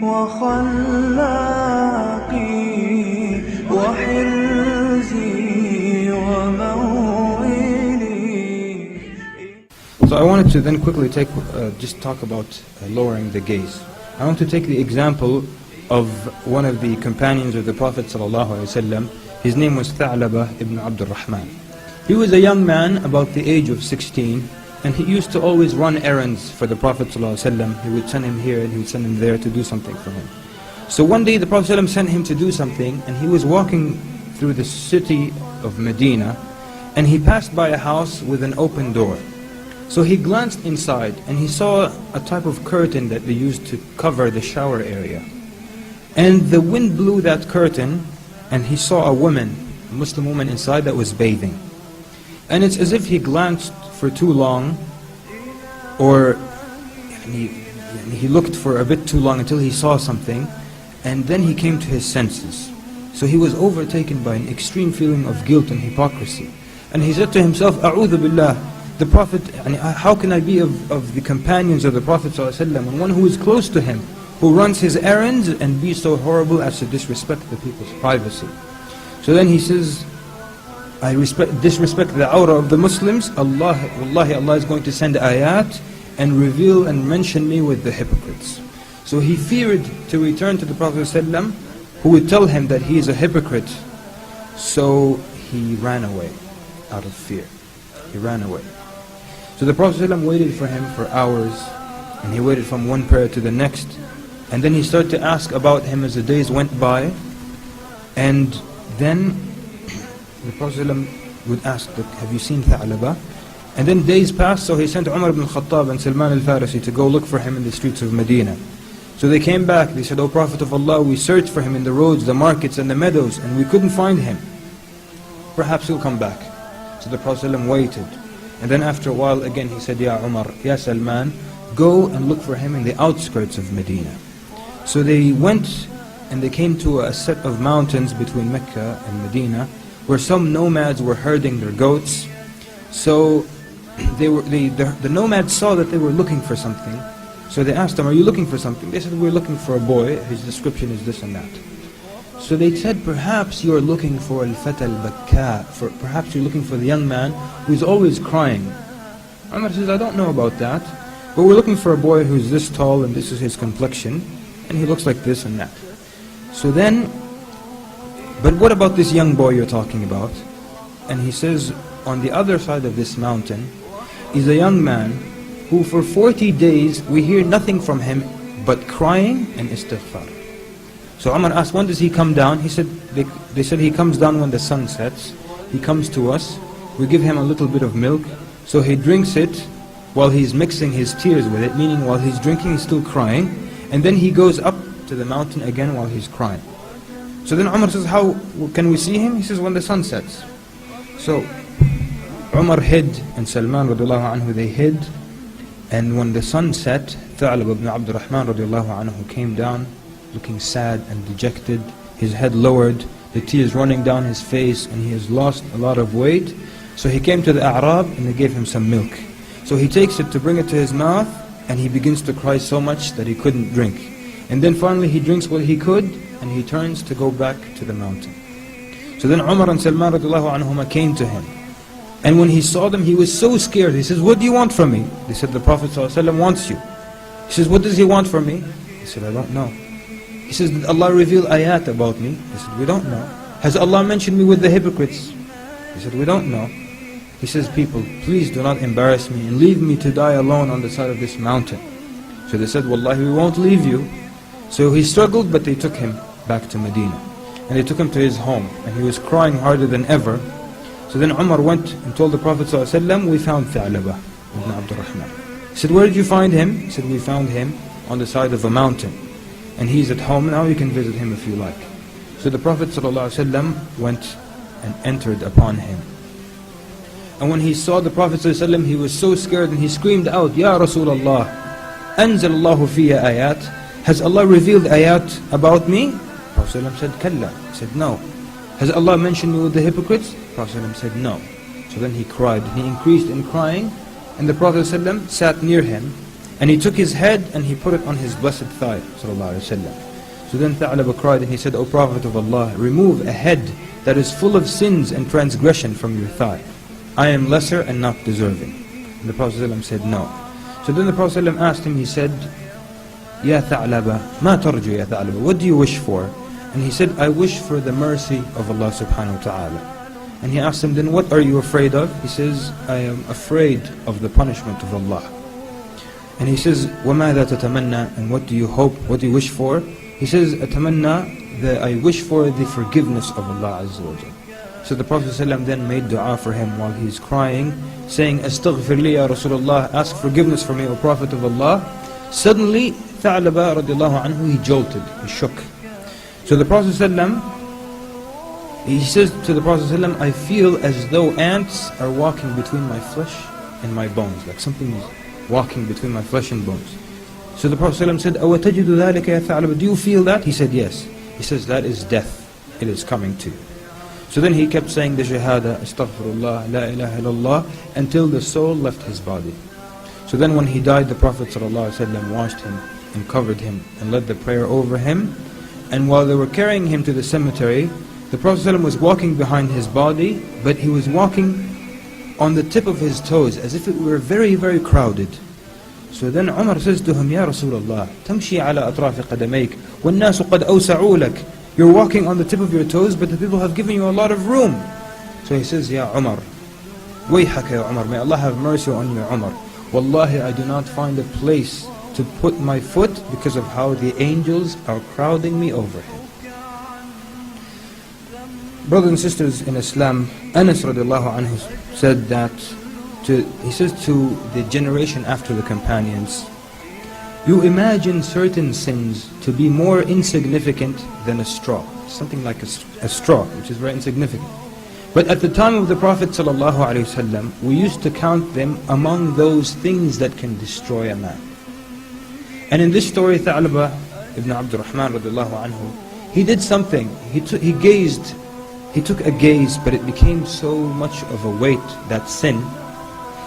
وخلاقي وحرزي وموئلي. So I wanted to then quickly just talk about lowering the gaze. I want to take the example of one of the companions of the Prophet ﷺ. His name was Tha'laba ibn Abdul Rahman. He was a young man about the age of 16, and he used to always run errands for the Prophet ﷺ. He would send him here and he would send him there to do something for him. So one day the Prophet ﷺ sent him to do something, and he was walking through the city of Medina, and he passed by a house with an open door. So he glanced inside and he saw a type of curtain that they used to cover the shower area. And the wind blew that curtain, and he saw a woman, a Muslim woman inside that was bathing. And it's as if he glanced for too long, or he looked for a bit too long until he saw something, and then he came to his senses. So he was overtaken by an extreme feeling of guilt and hypocrisy. And he said to himself, A'udhu Billah, the Prophet, how can I be of the companions of the Prophet ﷺ, and one who is close to him, who runs his errands, and be so horrible as to disrespect the people's privacy? So then he says, I disrespect the awrah of the Muslims. Wallahi, Allah is going to send ayat and reveal and mention me with the hypocrites. So he feared to return to the Prophet ﷺ, who would tell him that he is a hypocrite. So he ran away out of fear. He ran away. So the Prophet ﷺ waited for him for hours, and he waited from one prayer to the next, and then he started to ask about him as the days went by. And then the Prophet ﷺ would ask, have you seen Tha'laba? And then days passed, so he sent Umar ibn al-Khattab and Salman al-Farisi to go look for him in the streets of Medina. So they came back, they said, O Prophet of Allah, we searched for him in the roads, the markets and the meadows, and we couldn't find him. Perhaps he'll come back. So the Prophet ﷺ waited. And then after a while again he said, Ya Umar, Ya Salman, go and look for him in the outskirts of Medina. So they went and they came to a set of mountains between Mecca and Medina, where some nomads were herding their goats. So the nomads saw that they were looking for something. So they asked them, are you looking for something? They said, we're looking for a boy, his description is this and that. So they said, perhaps you're looking for al-fata al-bakka, perhaps you're looking for the young man who's always crying. Umar says, I don't know about that, but we're looking for a boy who's this tall and this is his complexion, and he looks like this and that. So then, but what about this young boy you're talking about? And he says, on the other side of this mountain is a young man who for 40 days we hear nothing from him but crying and istighfar. So Umar asked, when does he come down? He said, they said he comes down when the sun sets. He comes to us, we give him a little bit of milk, so he drinks it while he's mixing his tears with it, meaning while he's drinking he's still crying, and then he goes up to the mountain again while he's crying. So then Umar says, how can we see him? He says, when the sun sets. So Umar hid, and Salman radiallahu anhu, they hid, and when the sun set, Tha'laba ibn Abdul Rahman radiallahu anhu came down, looking sad and dejected, his head lowered, the tears running down his face, and he has lost a lot of weight. So he came to the A'rab and they gave him some milk. So he takes it to bring it to his mouth, and he begins to cry so much that he couldn't drink. And then finally he drinks what he could, and he turns to go back to the mountain. So then Umar and Salman radiallahu anhuma came to him. And when he saw them, he was so scared. He says, what do you want from me? They said, the Prophet ﷺ wants you. He says, what does he want from me? He said, I don't know. He says, did Allah reveal ayat about me? He said, we don't know. Has Allah mentioned me with the hypocrites? He said, we don't know. He says, people, please do not embarrass me and leave me to die alone on the side of this mountain. So they said, Wallahi, we won't leave you. So he struggled, but they took him back to Medina. And they took him to his home, and he was crying harder than ever. So then Umar went and told the Prophet ﷺ, we found Tha'laba ibn Abdul Rahman. He said, where did you find him? He said, we found him on the side of a mountain. And he's at home now, you can visit him if you like. So the Prophet ﷺ went and entered upon him. And when he saw the Prophet ﷺ, he was so scared and he screamed out, Ya Rasulullah, Anzal Allahu fiyya ayat. Has Allah revealed ayat about me? The Prophet ﷺ said, Kalla. He said, no. Has Allah mentioned me with the hypocrites? The Prophet ﷺ said, no. So then he cried, and he increased in crying, and the Prophet ﷺ sat near him, And he took his head and he put it on his blessed thigh, sallallahu alaihi wasallam. So then Tha'laba cried and he said, O Prophet of Allah, remove a head that is full of sins and transgression from your thigh. I am lesser and not deserving. And the Prophet ﷺ said, no. So then the Prophet ﷺ asked him, he said, Ya Tha'laba, ma tarju ya Tha'laba, what do you wish for? And he said, I wish for the mercy of Allah subhanahu wa ta'ala. And he asked him, then what are you afraid of? He says, I am afraid of the punishment of Allah. And he says, وَمَاذَا تَتَمَنَّى, and what do you hope, what do you wish for? He says, أَتَمَنَّى, that I wish for the forgiveness of Allah Azza wa Jal. So the Prophet ﷺ then made dua for him while he's crying, saying, أَسْتَغْفِرْ لِي يَا رَسُولَ اللَّهِ, ask forgiveness for me, O Prophet of Allah. Suddenly, Tha'laba radiallahu anhu, he jolted, he shook. So the Prophet ﷺ, he says to the Prophet ﷺ, I feel as though ants are walking between my flesh and my bones, like something is walking between my flesh and bones. So the Prophet ﷺ said, أَوَتَجِدُ ذَلِكَ يَا ثَعْلَبَ, do you feel that? He said, yes. He says, that is death. It is coming to you. So then he kept saying the shahada, astaghfirullah, la ilaha illallah, until the soul left his body. So then when he died, the Prophet ﷺ washed him and covered him and led the prayer over him. And while they were carrying him to the cemetery, the Prophet ﷺ was walking behind his body, but he was walking on the tip of his toes, as if it were very, very crowded. So then Umar says to him, Ya Rasulullah, تمشي على أطراف قدميك والناس قد أوسعوا لك. You're walking on the tip of your toes, but the people have given you a lot of room. So he says, Ya Umar, ويحك يا Umar, may Allah have mercy on you, Umar. Wallahi, I do not find a place to put my foot because of how the angels are crowding me over him. Brothers and sisters in Islam, Anas radiallahu anhu said that, he says to the generation after the companions, you imagine certain sins to be more insignificant than a straw. Something like a straw, which is very insignificant. But at the time of the Prophet ﷺ, we used to count them among those things that can destroy a man. And in this story, Tha'laba ibn Abdurrahman radiallahu anhu, he did something. He took a gaze, but it became so much of a weight, that sin.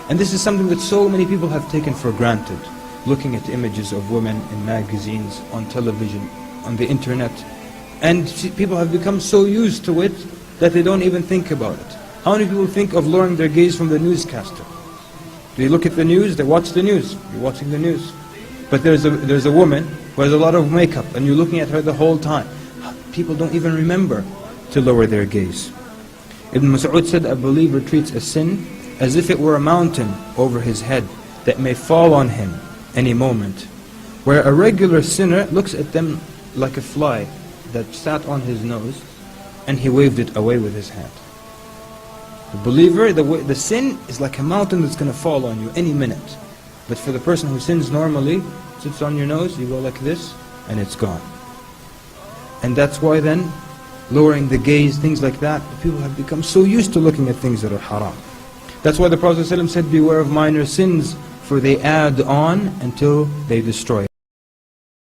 And this is something that so many people have taken for granted. Looking at images of women in magazines, on television, on the internet. And people have become so used to it that they don't even think about it. How many people think of lowering their gaze from the newscaster? Do you look at the news? They watch the news. You're watching the news. But there's a woman who has a lot of makeup and you're looking at her the whole time. People don't even remember to lower their gaze. Ibn Mas'ud said, a believer treats a sin as if it were a mountain over his head that may fall on him any moment, where a regular sinner looks at them like a fly that sat on his nose and he waved it away with his hand. The believer, the sin is like a mountain that's going to fall on you any minute. But for the person who sins normally, sits on your nose, you go like this and it's gone. And that's why then, lowering the gaze, things like that, people have become so used to looking at things that are haram. That's why the Prophet ﷺ said, beware of minor sins, for they add on until they destroy.